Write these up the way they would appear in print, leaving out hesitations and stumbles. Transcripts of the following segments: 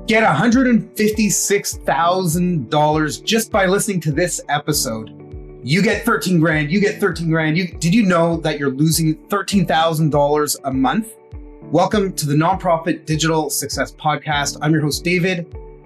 Get $156,000 just by listening to this episode. You get 13 grand, you get 13 grand. Did you know that you're losing $13,000 a month? Welcome to the Nonprofit Digital Success Podcast. I'm your host, David.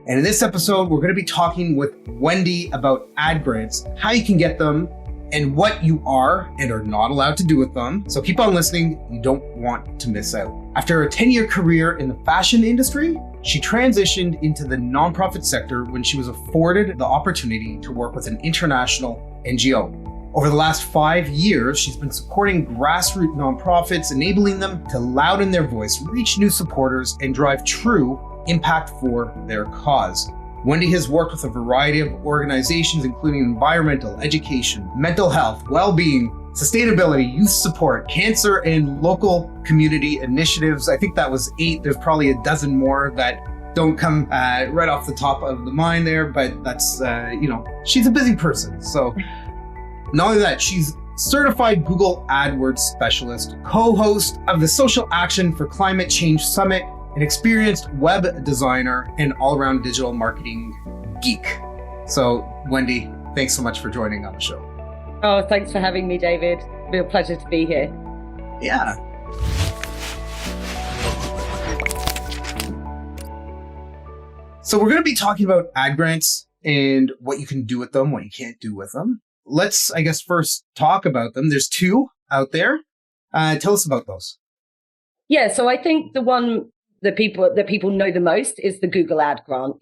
And in this episode, we're going to be talking with Wendy about ad grants, how you can get them, and what you are and are not allowed to do with them. So keep on listening. You don't want to miss out. After a 10-year career in the fashion industry, she transitioned into the nonprofit sector when she was afforded the opportunity to work with an international NGO. Over the last 5 years, she's been supporting grassroot nonprofits, enabling them to louden their voice, reach new supporters, and drive true impact for their cause. Wendy has worked with a variety of organizations, including environmental, education, mental health, wellbeing, sustainability, youth support, cancer, and local community initiatives. I think that was 8. There's probably a dozen more that don't come right off the top of the mind there, but that's, she's a busy person. So not only that, she's certified Google AdWords specialist, co-host of the Social Action for Climate Change Summit, an experienced web designer, and all-around digital marketing geek. So, Wendy, thanks so much for joining on the show. Oh, thanks for having me, David. It's been a pleasure to be here. Yeah. So we're going to be talking about ad grants and what you can do with them, what you can't do with them. Let's, I guess, first talk about them. There's 2 out there. Tell us about those. Yeah, so I think the one that people know the most is the Google Ad Grant.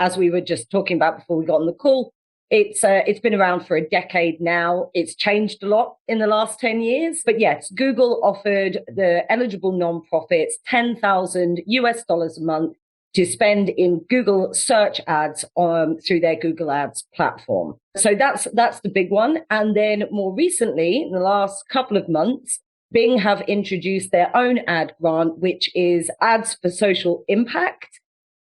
As we were just talking about before we got on the call, it's been around for a decade now. It's changed a lot in the last 10 years. But yes, Google offered the eligible nonprofits $10,000 a month to spend in Google search ads through their Google Ads platform. So that's the big one. And then more recently, in the last couple of months, Bing have introduced their own ad grant, which is Ads for Social Impact.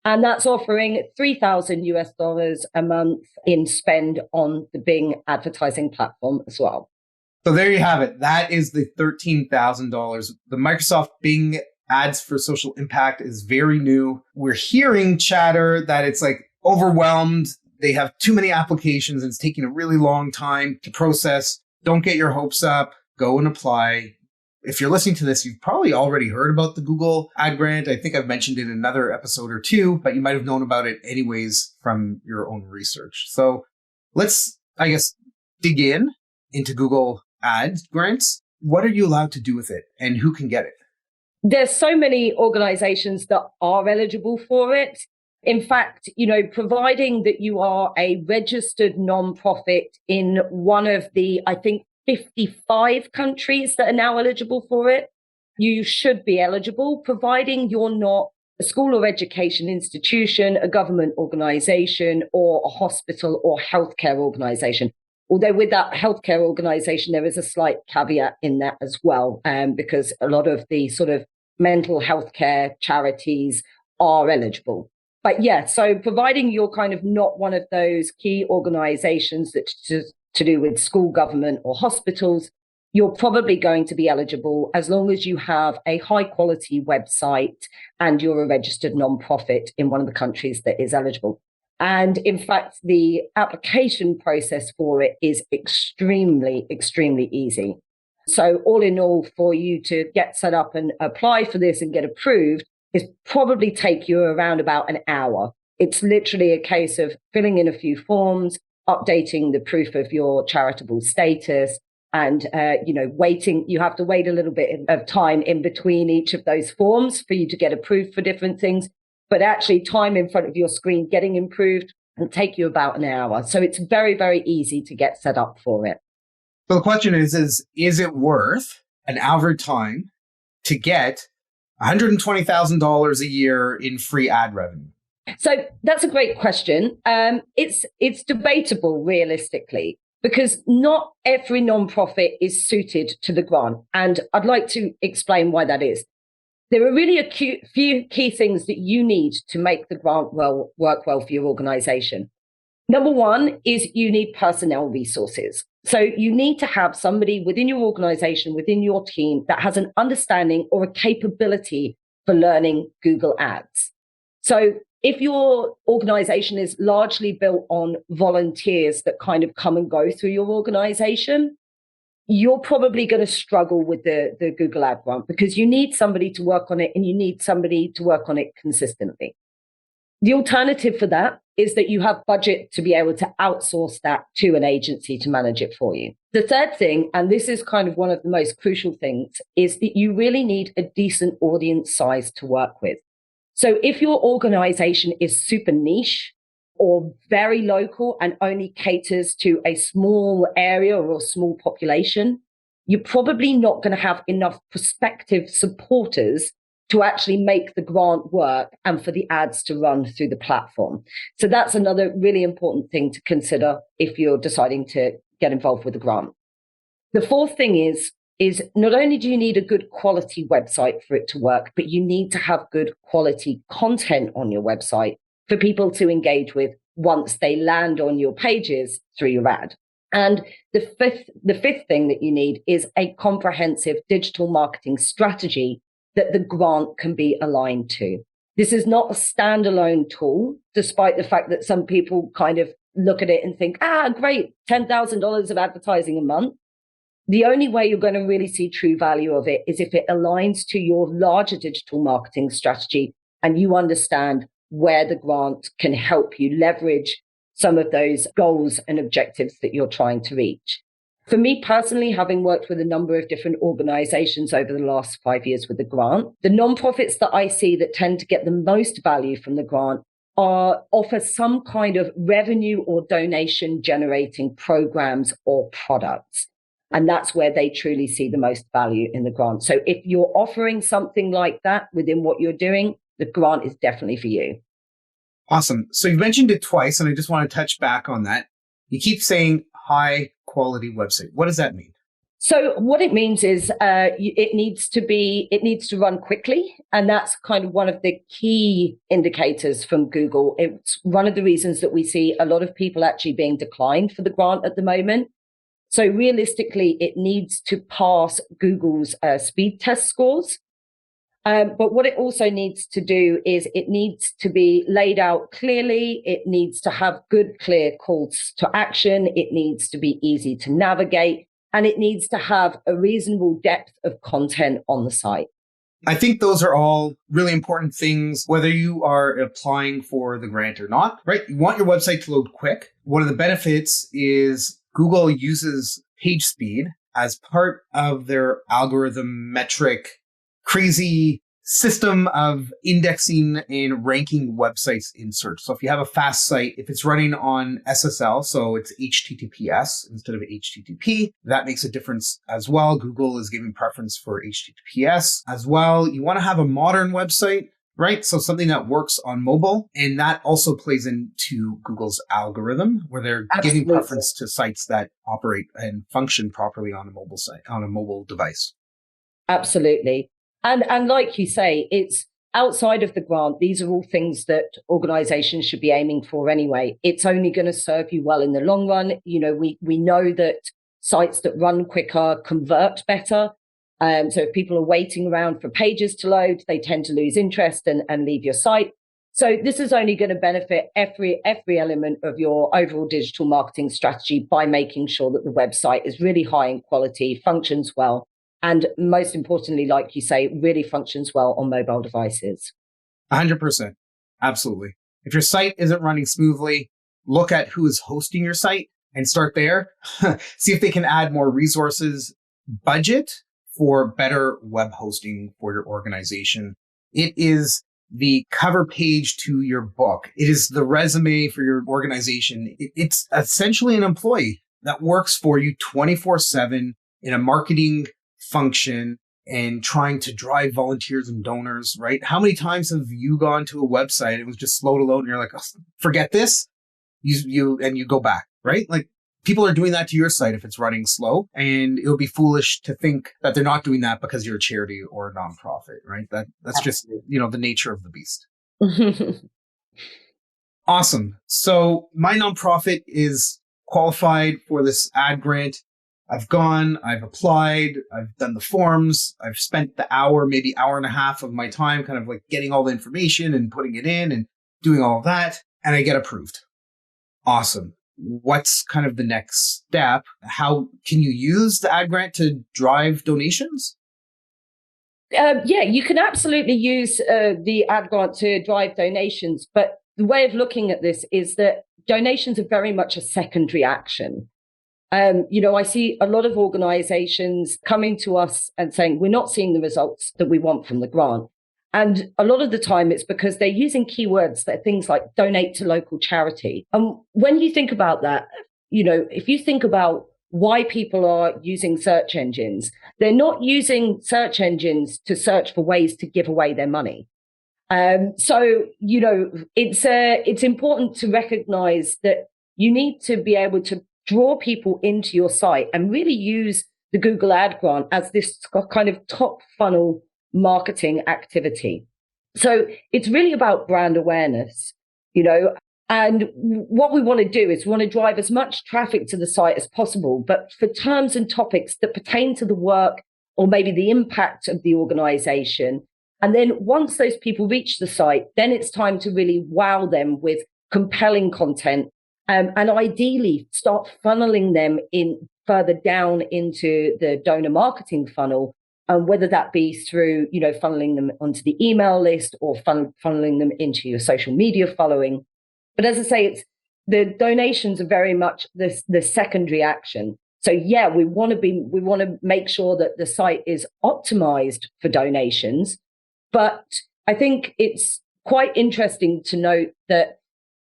And that's offering $3,000 a month in spend on the Bing advertising platform as well. So there you have it. That is the $13,000. The Microsoft Bing Ads for Social Impact is very new. We're hearing chatter that it's like overwhelmed. They have too many applications and it's taking a really long time to process. Don't get your hopes up. Go and apply. If you're listening to this, you've probably already heard about the Google Ad Grant. I think I've mentioned it in another episode or 2, but you might have known about it anyways from your own research. So let's, I guess, dig into Google Ad Grants. What are you allowed to do with it and who can get it? There's so many organizations that are eligible for it. In fact, providing that you are a registered nonprofit in one of the, I think, 55 countries that are now eligible for it, you should be eligible, providing you're not a school or education institution, a government organization, or a hospital or healthcare organization. Although with that healthcare organization, there is a slight caveat in that as well, because a lot of the sort of mental health care charities are eligible. But yeah, so providing you're kind of not one of those key organizations that to do with school, government, or hospitals, you're probably going to be eligible as long as you have a high quality website and you're a registered nonprofit in one of the countries that is eligible. And in fact, the application process for it is extremely, extremely easy. So all in all, for you to get set up and apply for this and get approved is probably take you around about an hour. It's literally a case of filling in a few forms, updating the proof of your charitable status, and waiting. You have to wait a little bit of time in between each of those forms for you to get approved for different things. But actually, time in front of your screen getting approved will take you about an hour. So it's very, very easy to get set up for it. So the question is it worth an hour of time to get $120,000 a year in free ad revenue? So that's a great question. It's debatable realistically, because not every nonprofit is suited to the grant. And I'd like to explain why that is. There are really a few key things that you need to make the grant work well for your organization. Number one is you need personnel resources. So you need to have somebody within your organization, within your team, that has an understanding or a capability for learning Google Ads. So if your organization is largely built on volunteers that kind of come and go through your organization, you're probably going to struggle with the Google Ad grant because you need somebody to work on it and you need somebody to work on it consistently. The alternative for that is that you have budget to be able to outsource that to an agency to manage it for you. The third thing, and this is kind of one of the most crucial things, is that you really need a decent audience size to work with. So if your organization is super niche or very local and only caters to a small area or a small population, you're probably not going to have enough prospective supporters to actually make the grant work and for the ads to run through the platform. So that's another really important thing to consider if you're deciding to get involved with the grant. The fourth thing is not only do you need a good quality website for it to work, but you need to have good quality content on your website for people to engage with once they land on your pages through your ad. And the fifth thing that you need is a comprehensive digital marketing strategy that the grant can be aligned to. This is not a standalone tool, despite the fact that some people kind of look at it and think, great, $10,000 of advertising a month. The only way you're going to really see true value of it is if it aligns to your larger digital marketing strategy and you understand where the grant can help you leverage some of those goals and objectives that you're trying to reach. For me personally, having worked with a number of different organizations over the last 5 years with the grant, the nonprofits that I see that tend to get the most value from the grant offer some kind of revenue or donation generating programs or products. And that's where they truly see the most value in the grant. So if you're offering something like that within what you're doing, the grant is definitely for you. Awesome. So you've mentioned it twice, and I just want to touch back on that. You keep saying high quality website. What does that mean? So what it means is it needs to run quickly. And that's kind of one of the key indicators from Google. It's one of the reasons that we see a lot of people actually being declined for the grant at the moment. So realistically, it needs to pass Google's speed test scores. But what it also needs to do is it needs to be laid out clearly. It needs to have good, clear calls to action. It needs to be easy to navigate. And it needs to have a reasonable depth of content on the site. I think those are all really important things, whether you are applying for the grant or not, right? You want your website to load quick. One of the benefits is Google uses page speed as part of their algorithm metric crazy system of indexing and ranking websites in search. So if you have a fast site, if it's running on SSL, so it's HTTPS instead of HTTP, that makes a difference as well. Google is giving preference for HTTPS as well. You want to have a modern website, right? So something that works on mobile. And that also plays into Google's algorithm where they're giving preference to sites that operate and function properly on a mobile site, on a mobile device. Absolutely. And like you say, it's outside of the grant. These are all things that organizations should be aiming for anyway. It's only going to serve you well in the long run. You know, we know that sites that run quicker convert better. So if people are waiting around for pages to load, they tend to lose interest and leave your site. So this is only going to benefit every element of your overall digital marketing strategy by making sure that the website is really high in quality, functions well, and most importantly, like you say, really functions well on mobile devices. 100%. Absolutely. If your site isn't running smoothly, look at who is hosting your site and start there. See if they can add more resources, budget for better web hosting for your organization. It is the cover page to your book. It is the resume for your organization. It's essentially an employee that works for you 24/7 in a marketing function and trying to drive volunteers and donors, right? How many times have you gone to a website, it was just slow to load and you're like, oh, forget this, you go back, right? Like people are doing that to your site if it's running slow, and it would be foolish to think that they're not doing that because you're a charity or a nonprofit, right? That's just, the nature of the beast. Awesome. So my nonprofit is qualified for this ad grant. I've applied, I've done the forms, I've spent the hour, maybe hour and a half of my time kind of like getting all the information and putting it in and doing all of that, and I get approved. Awesome. What's kind of the next step? How can you use the ad grant to drive donations? Yeah, you can absolutely use the ad grant to drive donations. But the way of looking at this is that donations are very much a secondary action. I see a lot of organizations coming to us and saying, we're not seeing the results that we want from the grant. And a lot of the time it's because they're using keywords that are things like donate to local charity. And when you think about that, if you think about why people are using search engines, they're not using search engines to search for ways to give away their money. So it's important to recognize that you need to be able to draw people into your site and really use the Google Ad Grant as this kind of top funnel marketing activity. So it's really about brand awareness, and what we want to do is we want to drive as much traffic to the site as possible, but for terms and topics that pertain to the work or maybe the impact of the organization. And then once those people reach the site, then it's time to really wow them with compelling content, and ideally start funneling them in further down into the donor marketing funnel. And whether that be through, funneling them onto the email list or funneling them into your social media following. But as I say, it's the donations are very much the secondary action. So yeah, we want to make sure that the site is optimized for donations. But I think it's quite interesting to note that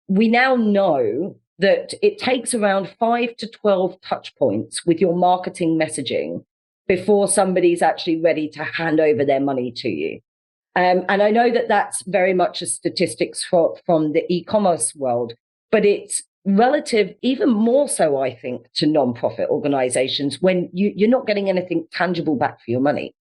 we now know that it takes around 5 to 12 touch points with your marketing messaging before somebody's actually ready to hand over their money to you. And I know that that's very much a statistics from the e-commerce world, but it's relative, even more so, I think, to nonprofit organizations when you're not getting anything tangible back for your money.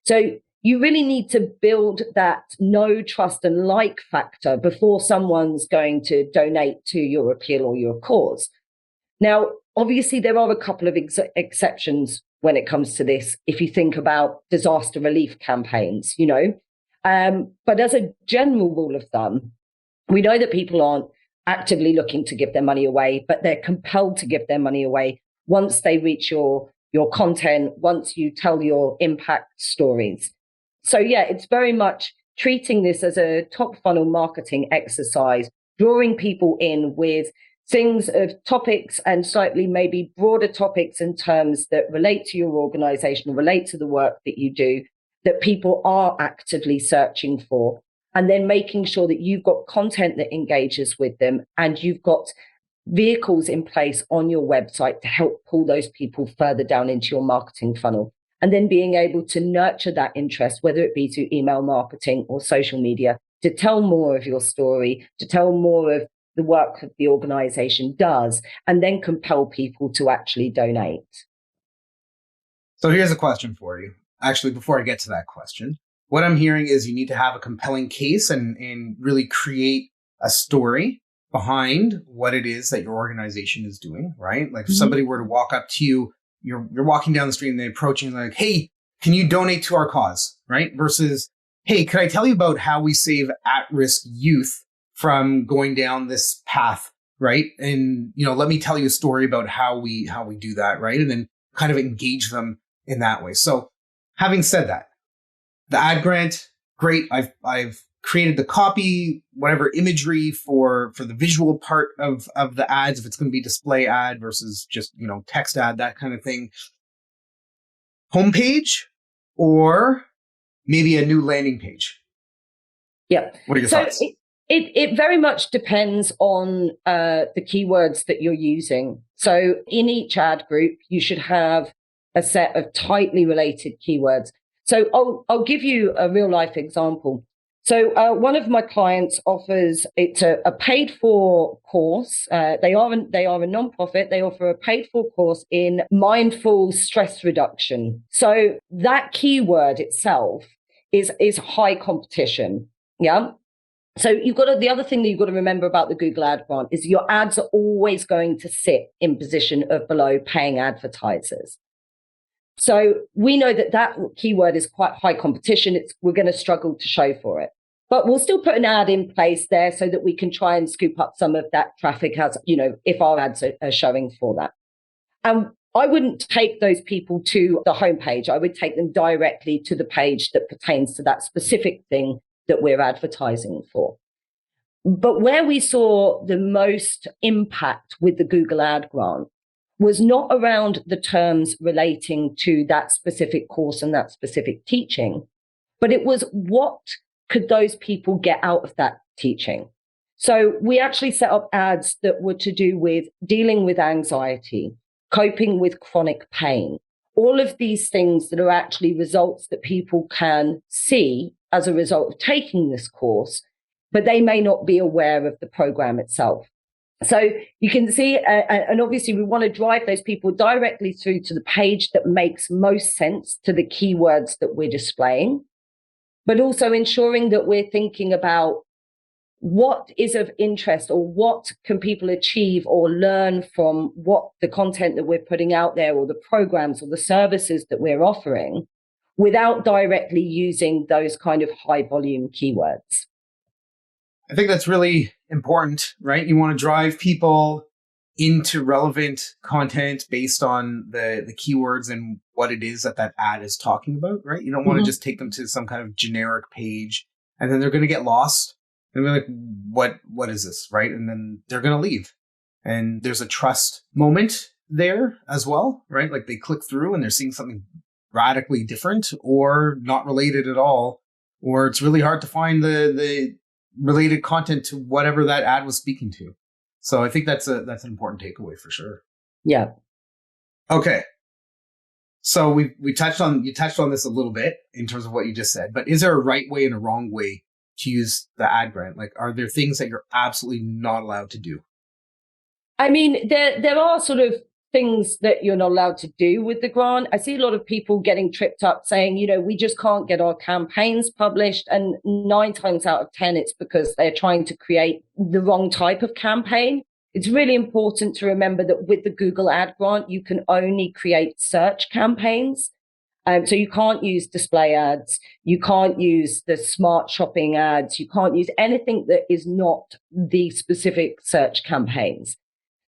So you really need to build that know, trust, and like factor before someone's going to donate to your appeal or your cause. Now, obviously, there are a couple of exceptions when it comes to this, if you think about disaster relief campaigns, but as a general rule of thumb, we know that people aren't actively looking to give their money away, but they're compelled to give their money away once they reach your content, once you tell your impact stories. So yeah, it's very much treating this as a top funnel marketing exercise, drawing people in with things of topics and slightly maybe broader topics and terms that relate to your organization, relate to the work that you do, that people are actively searching for, and then making sure that you've got content that engages with them and you've got vehicles in place on your website to help pull those people further down into your marketing funnel. And then being able to nurture that interest, whether it be through email marketing or social media, to tell more of your story, to tell more of the work that the organization does, and then compel people to actually donate. So here's a question for you. Actually, before I get to that question, what I'm hearing is you need to have a compelling case and really create a story behind what it is that your organization is doing, right? Like if somebody were to walk up to you, you're walking down the street and they approach you like, hey, can you donate to our cause, right? Versus, hey, can I tell you about how we save at-risk youth from going down this path, right? And, let me tell you a story about how we do that, right? And then kind of engage them in that way. So having said that, the ad grant, great. I've created the copy, whatever imagery for the visual part of the ads, if it's going to be display ad versus just, text ad, that kind of thing. Homepage or maybe a new landing page? Yeah. What are your thoughts? It very much depends on the keywords that you're using. So in each ad group, you should have a set of tightly related keywords. So I'll give you a real life example. So one of my clients offers, it's a paid for course. They are a nonprofit. They offer a paid for course in mindful stress reduction. So that keyword itself is high competition. Yeah. So the other thing that you've got to remember about the Google Ad Grant is your ads are always going to sit in position of below paying advertisers. So we know that keyword is quite high competition. We're going to struggle to show for it. But we'll still put an ad in place there so that we can try and scoop up some of that traffic as, if our ads are showing for that. And I wouldn't take those people to the homepage. I would take them directly to the page that pertains to that specific thing that we're advertising for. But where we saw the most impact with the Google Ad Grant was not around the terms relating to that specific course and that specific teaching, but it was what could those people get out of that teaching. So we actually set up ads that were to do with dealing with anxiety, coping with chronic pain, all of these things that are actually results that people can see as a result of taking this course, but they may not be aware of the program itself. So you can see, and obviously we want to drive those people directly through to the page that makes most sense to the keywords that we're displaying, but also ensuring that we're thinking about what is of interest or what can people achieve or learn from what the content that we're putting out there or the programs or the services that we're offering without directly using those kind of high volume keywords. I think that's really important, right? You want to drive people into relevant content based on the keywords and what it is that ad is talking about, right? You don't want to just take them to some kind of generic page and then they're going to get lost and they're like, what is this, right? And then they're going to leave. And there's a trust moment there as well, right? Like they click through and they're seeing something radically different or not related at all, or it's really hard to find the related content to whatever that ad was speaking to. So I think that's an important takeaway for sure. Yeah. Okay. So you touched on this a little bit in terms of what you just said, but is there a right way and a wrong way to use the ad grant? Like, are there things that you're absolutely not allowed to do? I mean, there are sort of things that you're not allowed to do with the grant. I see a lot of people getting tripped up saying, we just can't get our campaigns published. And 9 times out of 10, it's because they're trying to create the wrong type of campaign. It's really important to remember that with the Google Ad Grant, you can only create search campaigns. So you can't use display ads. You can't use the smart shopping ads. You can't use anything that is not the specific search campaigns.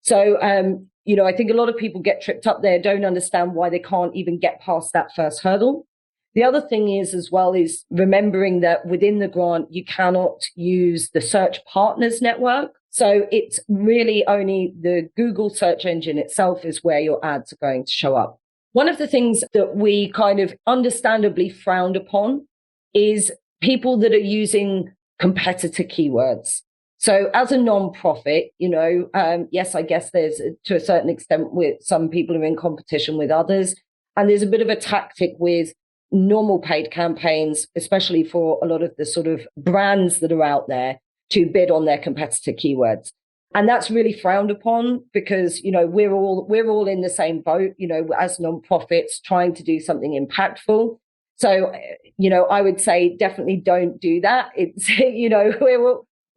So, I think a lot of people get tripped up there, don't understand why they can't even get past that first hurdle. The other thing is remembering that within the grant, you cannot use the search partners network. So it's really only the Google search engine itself is where your ads are going to show up. One of the things that we kind of understandably frowned upon is people that are using competitor keywords. So as a nonprofit, yes, I guess there's to a certain extent with some people are in competition with others. And there's a bit of a tactic with normal paid campaigns, especially for a lot of the sort of brands that are out there to bid on their competitor keywords. And that's really frowned upon because, we're all in the same boat, as nonprofits trying to do something impactful. So, I would say definitely don't do that. It's,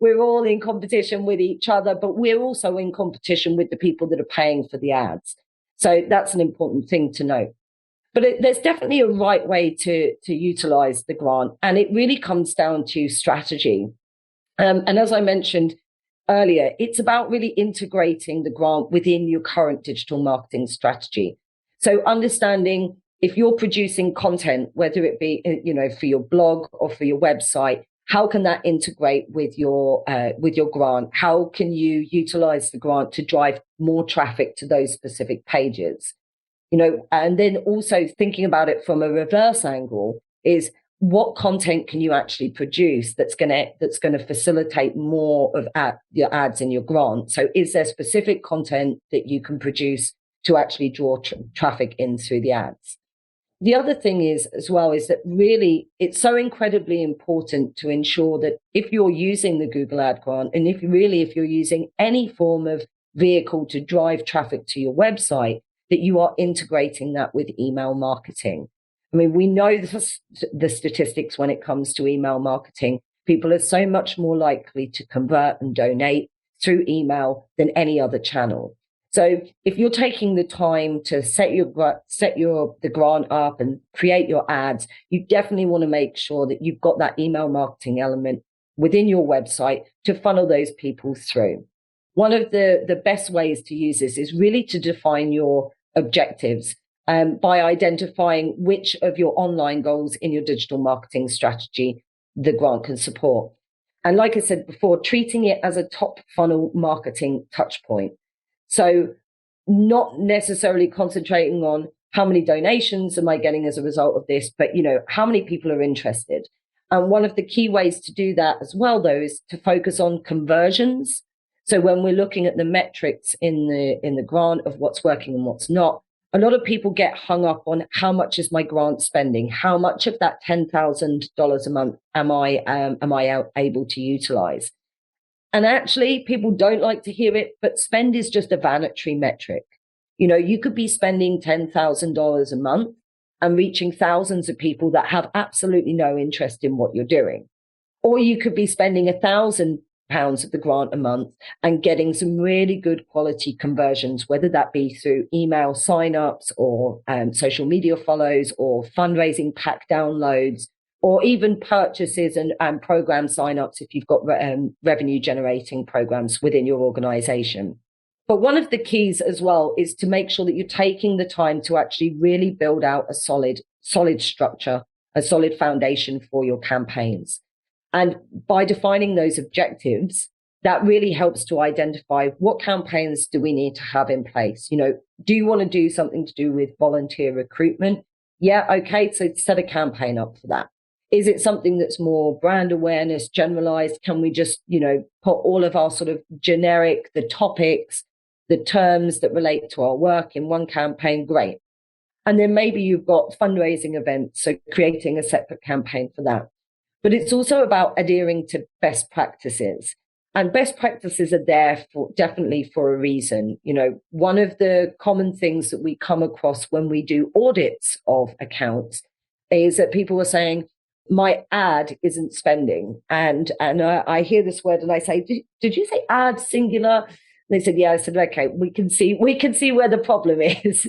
we're all in competition with each other, but we're also in competition with the people that are paying for the ads. So that's an important thing to note. But there's definitely a right way to utilize the grant. And it really comes down to strategy. And as I mentioned earlier, it's about really integrating the grant within your current digital marketing strategy. So understanding if you're producing content, whether it be, for your blog or for your website, how can that integrate with your grant? How can you utilize the grant to drive more traffic to those specific pages? And then also thinking about it from a reverse angle is what content can you actually produce that's going to facilitate more of your ads in your grant? So is there specific content that you can produce to actually draw traffic in through the ads? The other thing is that really it's so incredibly important to ensure that if you're using the Google Ad Grant and if you're using any form of vehicle to drive traffic to your website, that you are integrating that with email marketing. I mean, we know the statistics when it comes to email marketing. People are so much more likely to convert and donate through email than any other channel. So if you're taking the time to set the grant up and create your ads, you definitely want to make sure that you've got that email marketing element within your website to funnel those people through. One of the best ways to use this is really to define your objectives by identifying which of your online goals in your digital marketing strategy the grant can support. And like I said before, treating it as a top funnel marketing touch point. So not necessarily concentrating on how many donations am I getting as a result of this, but how many people are interested. And one of the key ways to do that as well, though, is to focus on conversions. So when we're looking at the metrics in the grant of what's working and what's not, a lot of people get hung up on how much is my grant spending? How much of that $10,000 a month am I able to utilize? And actually, people don't like to hear it, but spend is just a vanity metric. You could be spending $10,000 a month and reaching thousands of people that have absolutely no interest in what you're doing. Or you could be spending £1,000 of the grant a month and getting some really good quality conversions, whether that be through email signups or social media follows or fundraising pack downloads, or even purchases and program signups if you've got revenue generating programs within your organization. But one of the keys as well is to make sure that you're taking the time to actually really build out a solid structure, a solid foundation for your campaigns. And by defining those objectives, that really helps to identify what campaigns do we need to have in place. Do you want to do something to do with volunteer recruitment? Yeah, okay, so set a campaign up for that. Is it something that's more brand awareness, generalized? Can we just, put all of our sort of generic, the topics, the terms that relate to our work in one campaign? Great. And then maybe you've got fundraising events, so creating a separate campaign for that. But it's also about adhering to best practices. And best practices are there definitely for a reason. One of the common things that we come across when we do audits of accounts is that people are saying, my ad isn't spending. And I hear this word and I say, did you say ad singular? And they said, yeah. I said, okay, we can see where the problem is.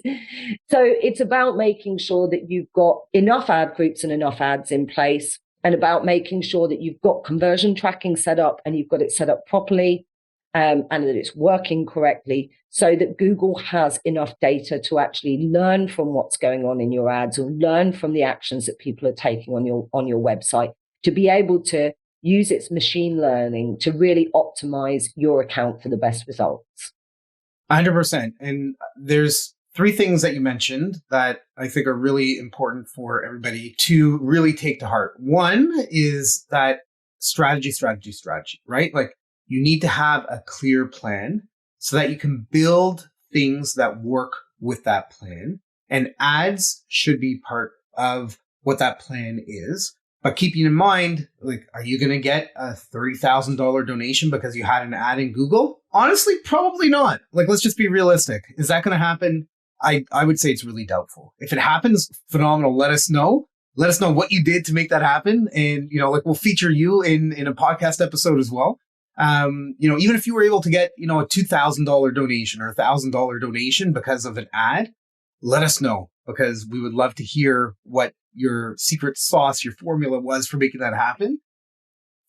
So it's about making sure that you've got enough ad groups and enough ads in place, and about making sure that you've got conversion tracking set up and you've got it set up properly, and that it's working correctly, so that Google has enough data to actually learn from what's going on in your ads or learn from the actions that people are taking on your website, to be able to use its machine learning to really optimize your account for the best results. 100%. And there's three things that you mentioned that I think are really important for everybody to really take to heart. One is that strategy, right? Like, you need to have a clear plan so that you can build things that work with that plan. And ads should be part of what that plan is. But keeping in mind, like, are you going to get a $30,000 donation because you had an ad in Google? Honestly, probably not. Like, let's just be realistic. Is that going to happen? I would say it's really doubtful. If it happens, phenomenal. Let us know. Let us know what you did to make that happen. And, we'll feature you in a podcast episode as well. Even if you were able to get, a $2,000 donation or $1,000 donation because of an ad, let us know, because we would love to hear what your secret sauce, your formula was for making that happen.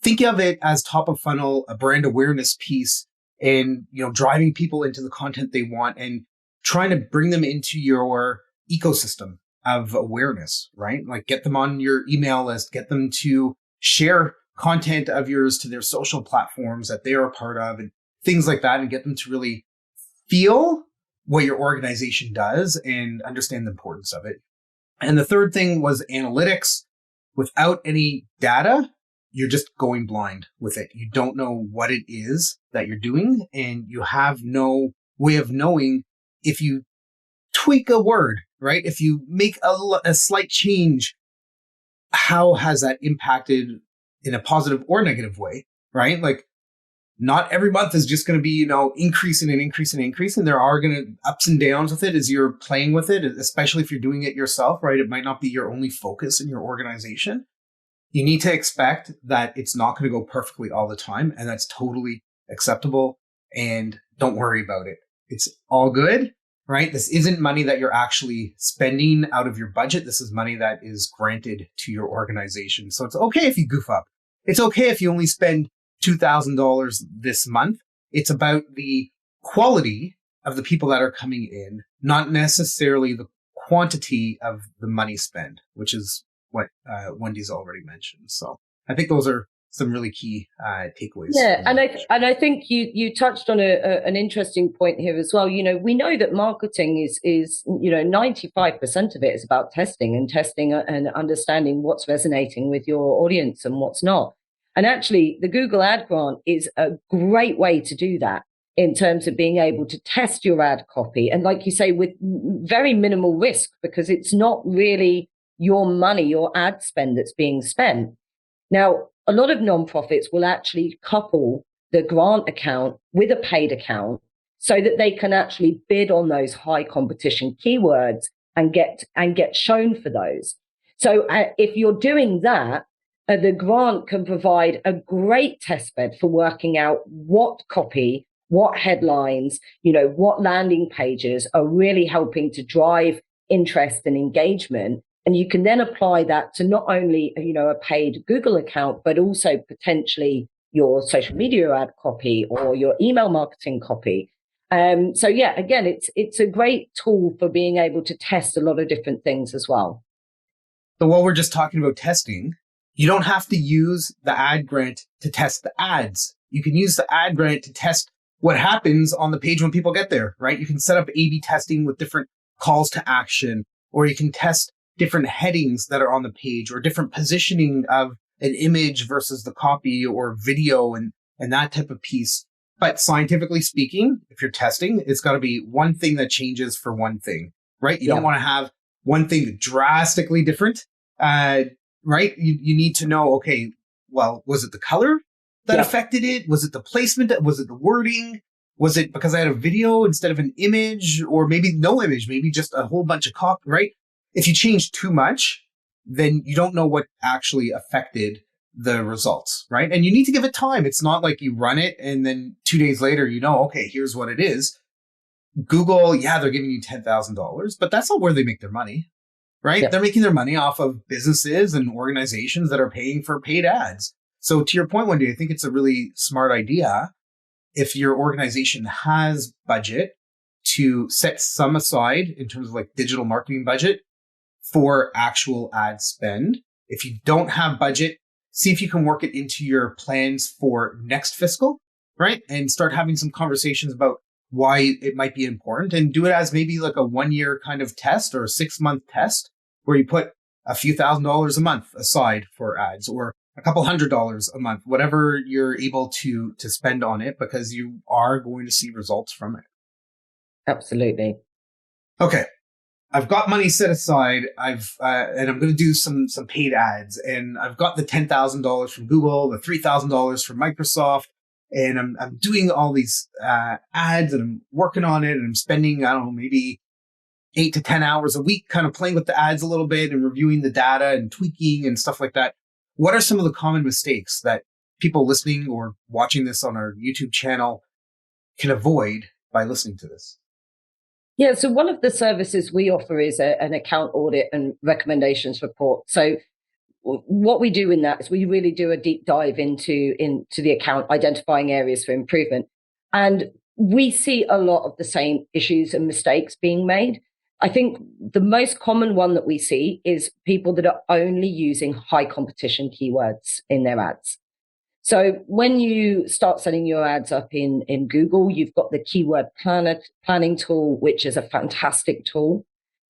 Think of it as top of funnel, a brand awareness piece, and, driving people into the content they want and trying to bring them into your ecosystem of awareness, right? Like, get them on your email list, get them to share content of yours to their social platforms that they are a part of and things like that, and get them to really feel what your organization does and understand the importance of it. And the third thing was analytics. Without any data, you're just going blind with it. You don't know what it is that you're doing, and you have no way of knowing if you tweak a word, right? If you make a slight change, how has that impacted in a positive or negative way, right? Like, not every month is just going to be, increasing and increasing and increasing. There are going to ups and downs with it as you're playing with it, especially if you're doing it yourself, right? It might not be your only focus in your organization. You need to expect that it's not going to go perfectly all the time, and that's totally acceptable. And don't worry about it. It's all good, right? This isn't money that you're actually spending out of your budget. This is money that is granted to your organization. So it's okay if you goof up. It's okay if you only spend $2,000 this month. It's about the quality of the people that are coming in, not necessarily the quantity of the money spent, which is what Wendy's already mentioned. So I think those are some really key takeaways. Yeah, and I think you touched on an interesting point here as well. We know that marketing is 95% of it is about testing and understanding what's resonating with your audience and what's not. And actually, the Google Ad Grant is a great way to do that in terms of being able to test your ad copy. And like you say, with very minimal risk, because it's not really your money, your ad spend that's being spent. Now, a lot of nonprofits will actually couple the grant account with a paid account so that they can actually bid on those high competition keywords and get shown for those. So if you're doing that, the grant can provide a great test bed for working out what copy, what headlines, what landing pages are really helping to drive interest and engagement. And you can then apply that to not only, a paid Google account, but also potentially your social media ad copy or your email marketing copy. So yeah, again, it's a great tool for being able to test a lot of different things as well. So while we're just talking about testing, you don't have to use the ad grant to test the ads. You can use the ad grant to test what happens on the page when people get there, right? You can set up A/B testing with different calls to action, or you can test different headings that are on the page, or different positioning of an image versus the copy or video and that type of piece. But scientifically speaking, if you're testing, it's got to be one thing that changes for one thing, right? You don't want to have one thing drastically different, right? You need to know, okay, well, was it the color that affected it? Was it the placement? Was it the wording? Was it because I had a video instead of an image, or maybe no image, maybe just a whole bunch of copy, right? If you change too much, then you don't know what actually affected the results, right? And you need to give it time. It's not like you run it and then 2 days later, okay, here's what it is. Google, they're giving you $10,000, but that's not where they make their money, right? Yep. They're making their money off of businesses and organizations that are paying for paid ads. So to your point, Wendy, I think it's a really smart idea if your organization has budget to set some aside in terms of like digital marketing budget for actual ad spend. If you don't have budget, see if you can work it into your plans for next fiscal, right? And start having some conversations about why it might be important, and do it as maybe like a 1 year kind of test or a 6-month test where you put a few $1,000s a month aside for ads, or a couple $100s a month, whatever you're able to spend on it, because you are going to see results from it. Absolutely. Okay. I've got money set aside. And I'm going to do some paid ads, and I've got the $10,000 from Google, the $3,000 from Microsoft, and I'm doing all these ads, and I'm working on it, and I'm spending, I don't know, maybe 8 to 10 hours a week, kind of playing with the ads a little bit and reviewing the data and tweaking and stuff like that. What are some of the common mistakes that people listening or watching this on our YouTube channel can avoid by listening to this? Yeah, so one of the services we offer is an account audit and recommendations report. So what we do in that is we really do a deep dive into the account, identifying areas for improvement. And we see a lot of the same issues and mistakes being made. I think the most common one that we see is people that are only using high competition keywords in their ads. So when you start setting your ads up in Google, you've got the keyword planning tool, which is a fantastic tool.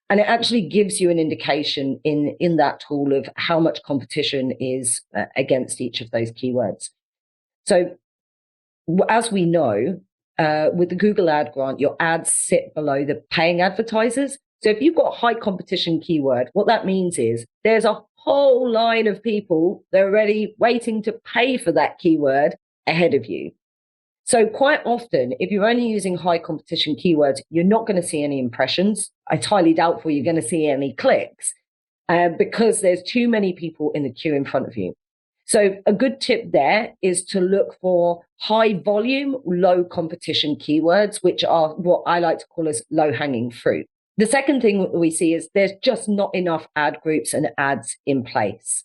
And it actually gives you an indication in that tool of how much competition is against each of those keywords. So as we know, with the Google Ad Grant, your ads sit below the paying advertisers. So if you've got high competition keyword, what that means is there's a whole line of people that are already waiting to pay for that keyword ahead of you. So quite often, if you're only using high competition keywords, you're not going to see any impressions. It's highly doubtful you're going to see any clicks because there's too many people in the queue in front of you. So a good tip there is to look for high volume, low competition keywords, which are what I like to call as low hanging fruit. The second thing we see is there's just not enough ad groups and ads in place.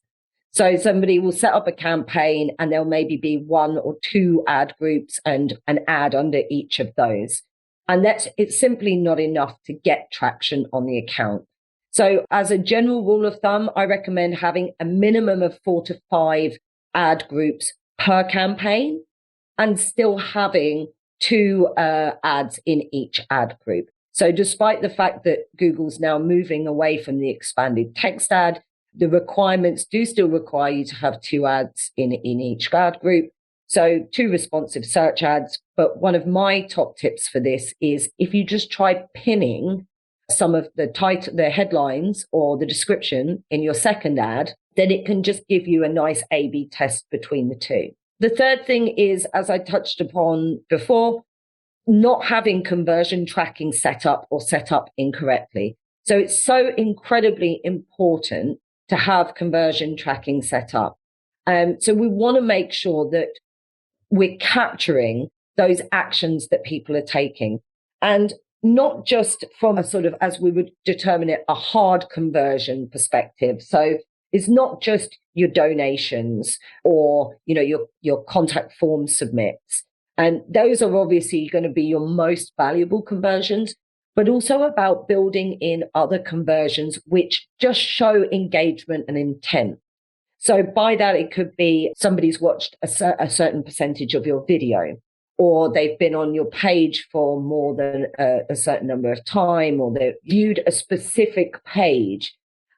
So somebody will set up a campaign and there'll maybe be 1 or 2 ad groups and an ad under each of those. And it's simply not enough to get traction on the account. So as a general rule of thumb, I recommend having a minimum of 4 to 5 ad groups per campaign and still having 2 ads in each ad group. So despite the fact that Google's now moving away from the expanded text ad, the requirements do still require you to have 2 ads in each ad group. So 2 responsive search ads. But one of my top tips for this is if you just try pinning some of the headlines or the description in your second ad, then it can just give you a nice A/B test between the 2. The third thing is, as I touched upon before, not having conversion tracking set up or set up incorrectly. So it's so incredibly important to have conversion tracking set up. So we want to make sure that we're capturing those actions that people are taking. And not just from a sort of, as we would determine it, a hard conversion perspective. So it's not just your donations or, your contact form submits. And those are obviously going to be your most valuable conversions, but also about building in other conversions which just show engagement and intent. So by that, it could be somebody's watched a certain percentage of your video, or they've been on your page for more than a certain number of time, or they've viewed a specific page.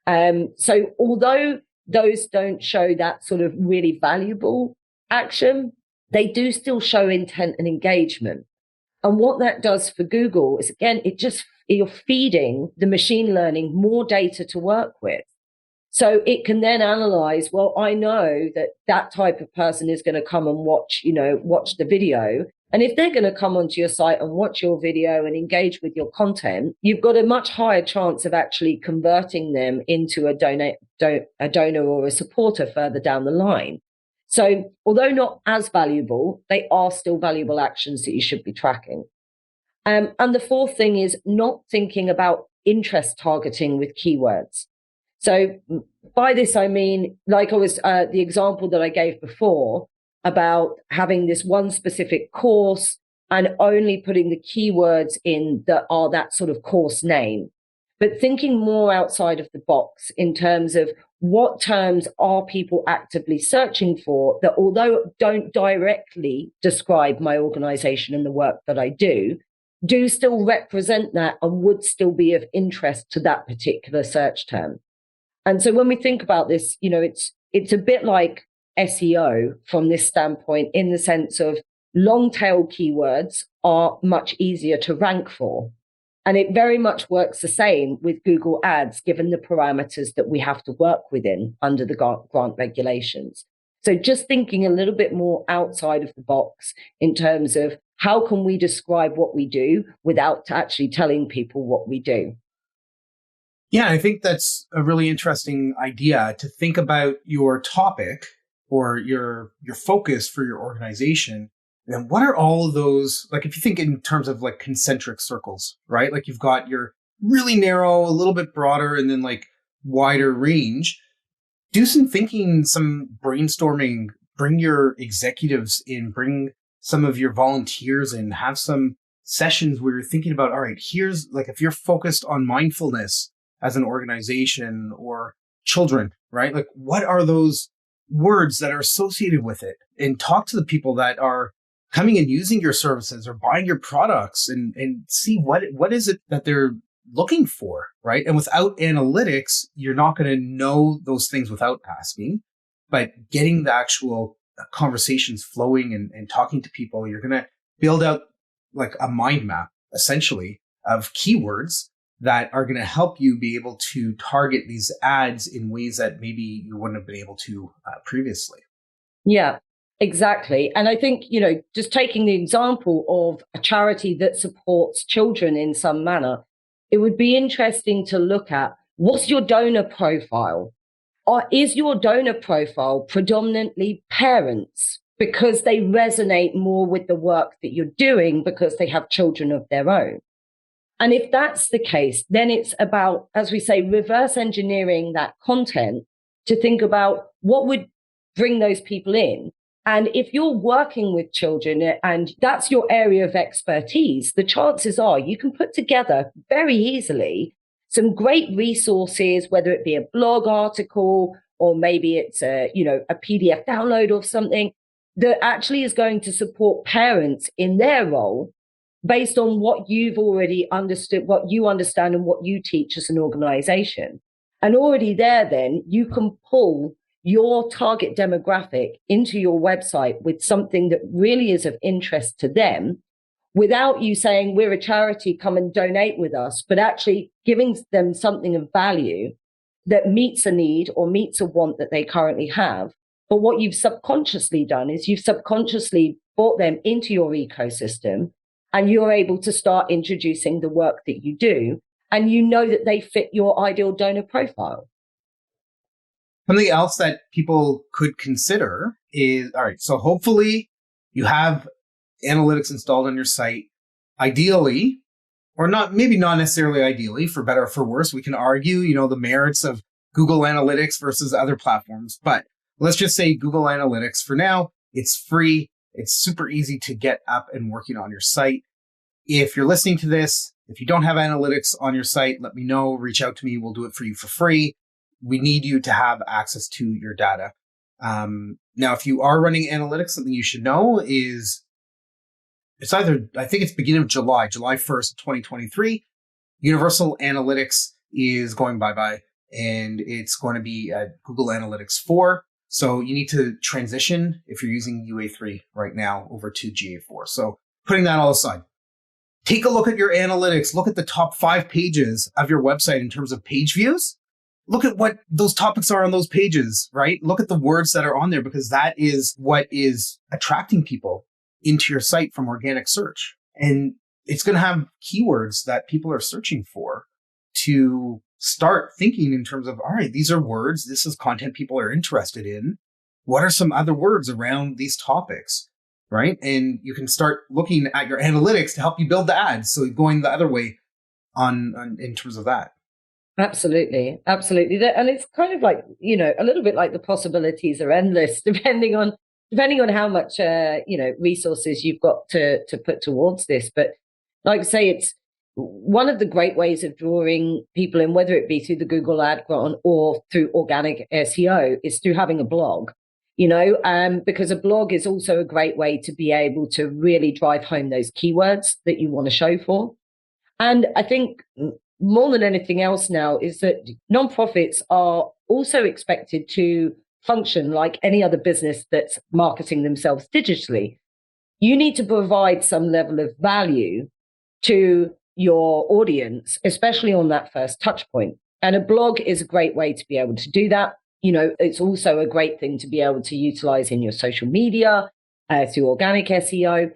So although those don't show that sort of really valuable action, they do still show intent and engagement. And what that does for Google is, again, you're feeding the machine learning more data to work with. So it can then analyze, well, I know that type of person is going to come and watch the video. And if they're going to come onto your site and watch your video and engage with your content, you've got a much higher chance of actually converting them into a donor or a supporter further down the line. So although not as valuable, they are still valuable actions that you should be tracking. And the fourth thing is not thinking about interest targeting with keywords. So by this, I mean, like the example that I gave before about having this one specific course and only putting the keywords in that are that sort of course name, but thinking more outside of the box in terms of what terms are people actively searching for that, although don't directly describe my organization and the work that I do still represent that and would still be of interest to that particular search term. And so when we think about this, it's a bit like SEO from this standpoint, in the sense of long tail keywords are much easier to rank for. And it very much works the same with Google Ads, given the parameters that we have to work within under the grant regulations. So just thinking a little bit more outside of the box in terms of how can we describe what we do without actually telling people what we do. Yeah, I think that's a really interesting idea, to think about your topic or your focus for your organization. And what are all of those, like if you think in terms of like concentric circles, right? Like you've got your really narrow, a little bit broader, and then like wider range. Do some thinking, some brainstorming, bring your executives in, bring some of your volunteers in, have some sessions where you're thinking about, all right, here's like, if you're focused on mindfulness as an organization or children, right? Like what are those words that are associated with it? And talk to the people that are coming and using your services or buying your products and see what is it that they're looking for, right? And without analytics, you're not going to know those things without asking, but getting the actual conversations flowing and talking to people, you're going to build out like a mind map, essentially, of keywords that are going to help you be able to target these ads in ways that maybe you wouldn't have been able to previously. Yeah, exactly. And I think, just taking the example of a charity that supports children in some manner, it would be interesting to look at, what's your donor profile? Or is your donor profile predominantly parents because they resonate more with the work that you're doing because they have children of their own? And if that's the case, then it's about, as we say, reverse engineering that content to think about what would bring those people in. And if you're working with children and that's your area of expertise, the chances are you can put together very easily some great resources, whether it be a blog article or maybe it's a PDF download or something that actually is going to support parents in their role based on what you've already understood, what you understand and what you teach as an organization. And already there, then you can pull your target demographic into your website with something that really is of interest to them without you saying, we're a charity, come and donate with us, but actually giving them something of value that meets a need or meets a want that they currently have. But what you've subconsciously done is you've subconsciously brought them into your ecosystem and you're able to start introducing the work that you do. And you know that they fit your ideal donor profile. Something else that people could consider is, all right, so hopefully you have analytics installed on your site. Ideally, or not, maybe not necessarily ideally, for better or for worse, we can argue, the merits of Google Analytics versus other platforms. But let's just say Google Analytics for now, it's free. It's super easy to get up and working on your site. If you're listening to this, if you don't have analytics on your site, let me know, reach out to me. We'll do it for you for free. We need you to have access to your data. Now, if you are running analytics, something you should know is I think it's beginning of July 1st, 2023. Universal Analytics is going bye-bye and it's going to be at Google Analytics 4. So you need to transition if you're using UA3 right now over to GA4. So putting that all aside, take a look at your analytics. Look at the top 5 pages of your website in terms of page views. Look at what those topics are on those pages, right? Look at the words that are on there because that is what is attracting people into your site from organic search. And it's going to have keywords that people are searching for to start thinking in terms of, all right, these are words. This is content people are interested in. What are some other words around these topics, right? And you can start looking at your analytics to help you build the ads. So going the other way on in terms of that. Absolutely. And it's kind of like, a little bit like the possibilities are endless, depending on how much, resources you've got to put towards this. But like I say, it's one of the great ways of drawing people in, whether it be through the Google Ad Grant or through organic SEO, is through having a blog, because a blog is also a great way to be able to really drive home those keywords that you want to show for. And I think more than anything else now is that nonprofits are also expected to function like any other business that's marketing themselves digitally. You need to provide some level of value to your audience, especially on that first touch point. And a blog is a great way to be able to do that. It's also a great thing to be able to utilize in your social media, through organic SEO,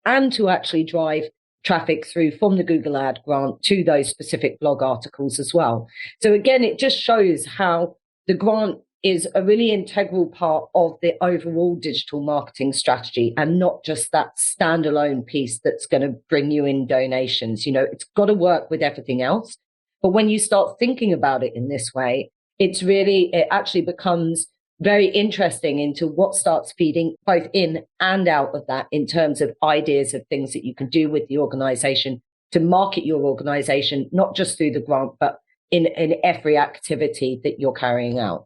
and to actually drive traffic through from the Google Ad Grant to those specific blog articles as well. So again, it just shows how the grant is a really integral part of the overall digital marketing strategy and not just that standalone piece that's going to bring you in donations. It's got to work with everything else. But when you start thinking about it in this way, it actually becomes very interesting into what starts feeding both in and out of that in terms of ideas of things that you can do with the organization to market your organization, not just through the grant, but in every activity that you're carrying out.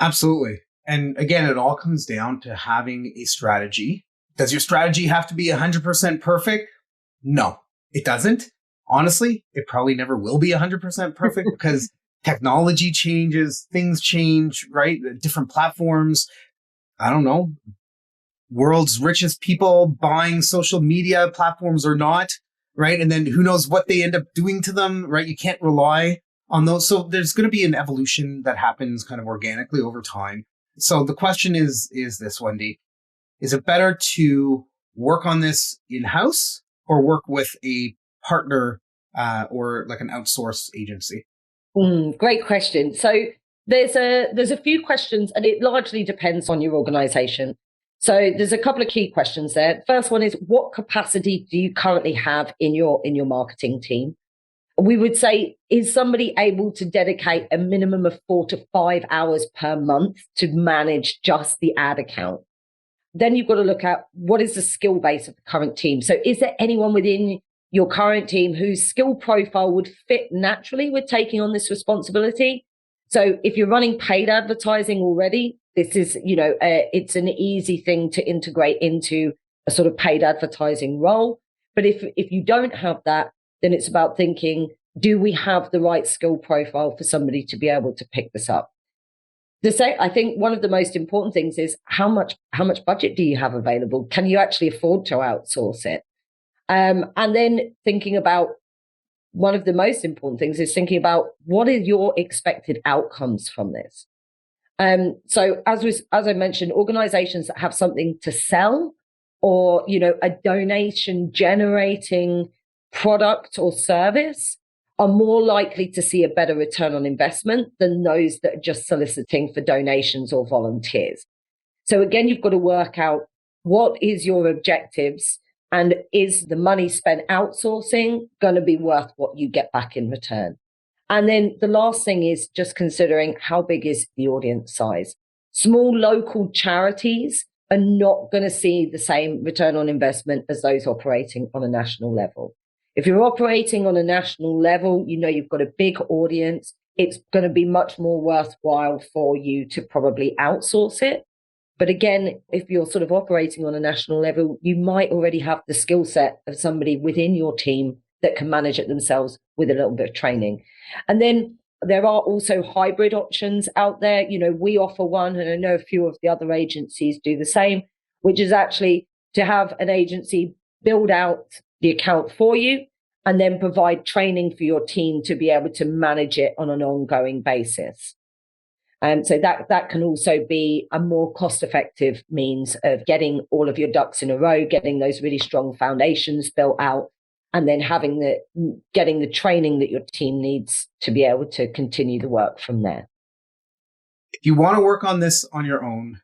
Absolutely. And again, it all comes down to having a strategy. Does your strategy have to be 100% perfect? No, it doesn't. Honestly, it probably never will be 100% perfect because technology changes, things change, right? Different platforms. I don't know. World's richest people buying social media platforms or not, right? And then who knows what they end up doing to them, right? You can't rely on those. So there's going to be an evolution that happens kind of organically over time. So the question is this, Wendy, is it better to work on this in-house or work with a partner or like an outsource agency? Great question. So there's a few questions and it largely depends on your organization. So there's a couple of key questions there. First one is, what capacity do you currently have in your marketing team? we would say, is somebody able to dedicate a minimum of 4 to 5 hours per month to manage just the ad account? Then you've got to look at what is the skill base of the current team. So is there anyone within your current team whose skill profile would fit naturally with taking on this responsibility? So if you're running paid advertising already, this is, it's an easy thing to integrate into a sort of paid advertising role. But if you don't have that, then it's about thinking, do we have the right skill profile for somebody to be able to pick this up? I think one of the most important things is how much budget do you have available? Can you actually afford to outsource it? And then thinking about, one of the most important things is thinking about what are your expected outcomes from this. So as I mentioned, organizations that have something to sell, or a donation generating product or service, are more likely to see a better return on investment than those that are just soliciting for donations or volunteers. So again, you've got to work out what is your objectives, and is the money spent outsourcing going to be worth what you get back in return? And then the last thing is just considering how big is the audience size. Small local charities are not going to see the same return on investment as those operating on a national level. If you're operating on a national level, you've got a big audience, it's going to be much more worthwhile for you to probably outsource it. But again, if you're sort of operating on a national level, you might already have the skill set of somebody within your team that can manage it themselves with a little bit of training. And then there are also hybrid options out there. We offer one, and I know a few of the other agencies do the same, which is actually to have an agency build out the account for you and then provide training for your team to be able to manage it on an ongoing basis. So that can also be a more cost-effective means of getting all of your ducks in a row, getting those really strong foundations built out, and then getting the training that your team needs to be able to continue the work from there. If you want to work on this on your own,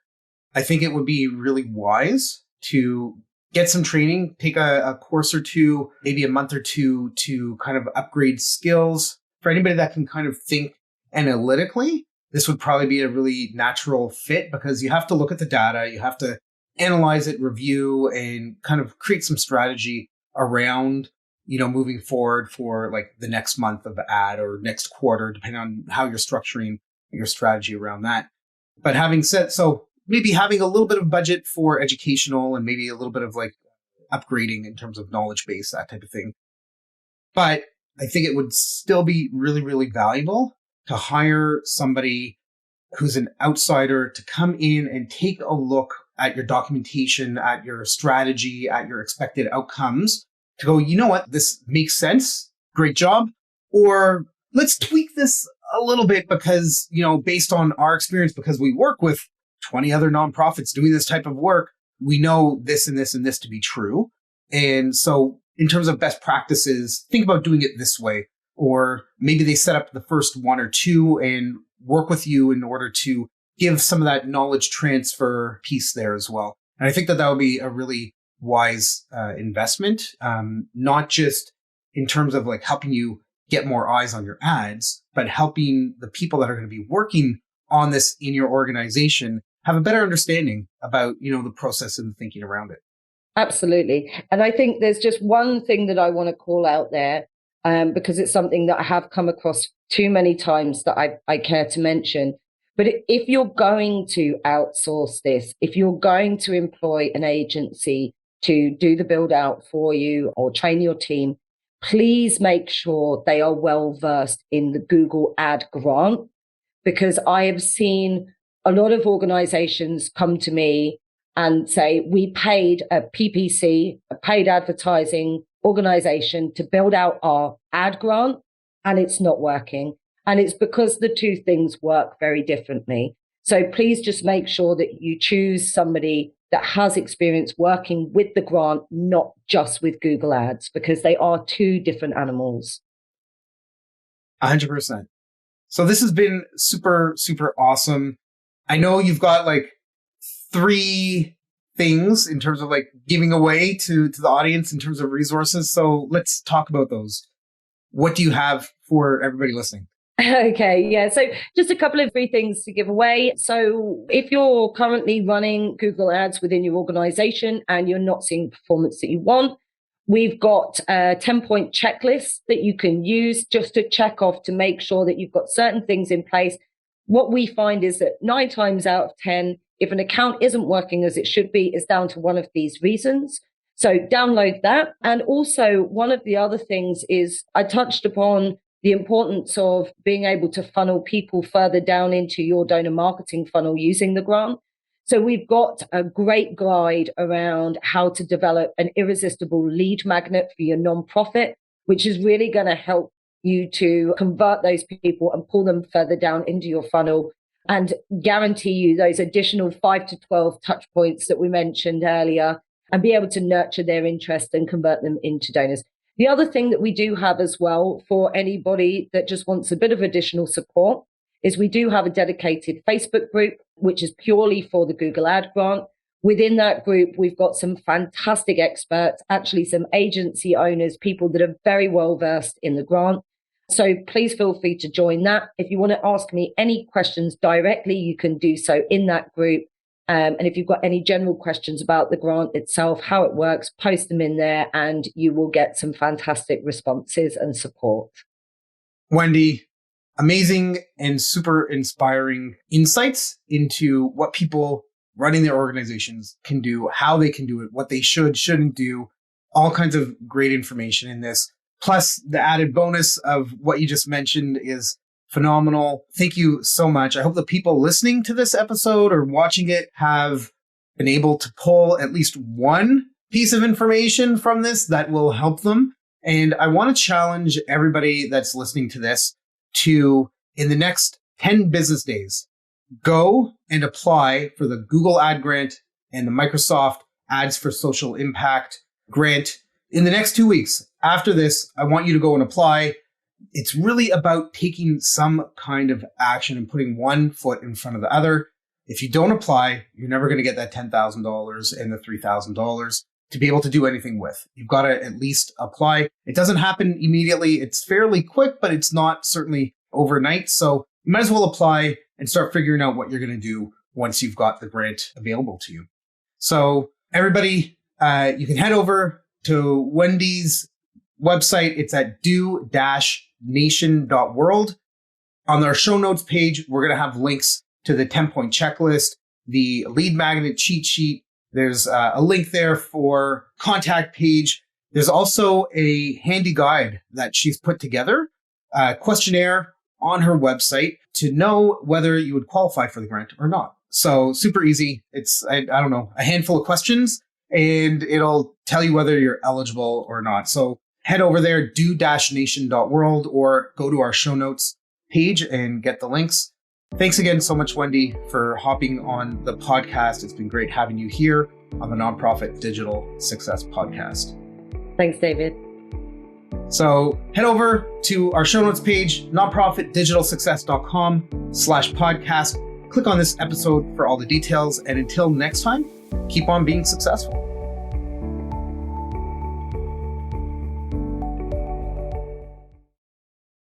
I think it would be really wise to get some training, take a course or two, maybe a month or two, to kind of upgrade skills. For anybody that can kind of think analytically, this would probably be a really natural fit, because you have to look at the data, you have to analyze it, review, and kind of create some strategy around, moving forward for like the next month of ad or next quarter, depending on how you're structuring your strategy around that. But having said so, maybe having a little bit of budget for educational and maybe a little bit of like upgrading in terms of knowledge base, that type of thing. But I think it would still be really, really valuable to hire somebody who's an outsider to come in and take a look at your documentation, at your strategy, at your expected outcomes, to go, you know what, this makes sense. Great job. Or let's tweak this a little bit because, based on our experience, because we work with 20 other nonprofits doing this type of work, we know this and this and this to be true. And so in terms of best practices, think about doing it this way. Or maybe they set up the first one or two and work with you in order to give some of that knowledge transfer piece there as well. And I think that would be a really wise investment, not just in terms of like helping you get more eyes on your ads, but helping the people that are going to be working on this in your organization have a better understanding about, the process and the thinking around it. Absolutely. And I think there's just one thing that I want to call out there, because it's something that I have come across too many times that I care to mention. But if you're going to outsource this, if you're going to employ an agency to do the build out for you or train your team, please make sure they are well versed in the Google Ad Grant, because I have seen a lot of organizations come to me and say, we paid a PPC, a paid advertising organization, to build out our ad grant, and it's not working. And it's because the two things work very differently. So please just make sure that you choose somebody that has experience working with the grant, not just with Google Ads, because they are two different animals. 100%. So this has been super, super awesome. I know you've got like 3 things in terms of like giving away to the audience in terms of resources. So let's talk about those. what do you have for everybody listening? Okay, yeah. So just a couple of free things to give away. So if you're currently running Google Ads within your organization and you're not seeing performance that you want, we've got a 10-point checklist that you can use just to check off to make sure that you've got certain things in place. What we find is that 9 times out of 10, if an account isn't working as it should be, it's down to one of these reasons. So download that. And also one of the other things is I touched upon the importance of being able to funnel people further down into your donor marketing funnel using the grant. So we've got a great guide around how to develop an irresistible lead magnet for your nonprofit, which is really going to help you to convert those people and pull them further down into your funnel and guarantee you those additional 5 to 12 touch points that we mentioned earlier and be able to nurture their interest and convert them into donors. The other thing that we do have as well for anybody that just wants a bit of additional support is we do have a dedicated Facebook group, which is purely for the Google Ad grant. Within that group, we've got some fantastic experts, actually some agency owners, people that are very well versed in the grant. So please feel free to join that. If you want to ask me any questions directly, you can do so in that group. And if you've got any general questions about the grant itself, how it works, post them in there and you will get some fantastic responses and support. Wendy, amazing and super inspiring insights into what people running their organizations can do, how they can do it, what they shouldn't do, all kinds of great information in this. Plus the added bonus of what you just mentioned is phenomenal. Thank you so much. I hope the people listening to this episode or watching it have been able to pull at least one piece of information from this that will help them. And I want to challenge everybody that's listening to this to, in the next 10 business days, go and apply for the Google Ad Grant and the Microsoft Ads for Social Impact grant in the next 2 weeks. After this, I want you to go and apply. It's really about taking some kind of action and putting one foot in front of the other. If you don't apply, you're never going to get that $10,000 and the $3,000 to be able to do anything with. You've got to at least apply. It doesn't happen immediately. It's fairly quick, but it's not certainly overnight. So you might as well apply and start figuring out what you're going to do once you've got the grant available to you. So everybody, you can head over to Wendy's website. It's at do-nation.world. On our show notes page, we're going to have links to the 10-point checklist, the lead magnet cheat sheet. There's a link there for contact page. There's also a handy guide that she's put together, a questionnaire on her website to know whether you would qualify for the grant or not. So super easy. It's, I don't know, a handful of questions and it'll tell you whether you're eligible or not. So head over there, do-nation.world, or go to our show notes page and get the links. Thanks again so much, Wendy, for hopping on the podcast. It's been great having you here on the Nonprofit Digital Success Podcast. Thanks, David. So head over to our show notes page, nonprofitdigitalsuccess.com/podcast. Click on this episode for all the details. And until next time, keep on being successful.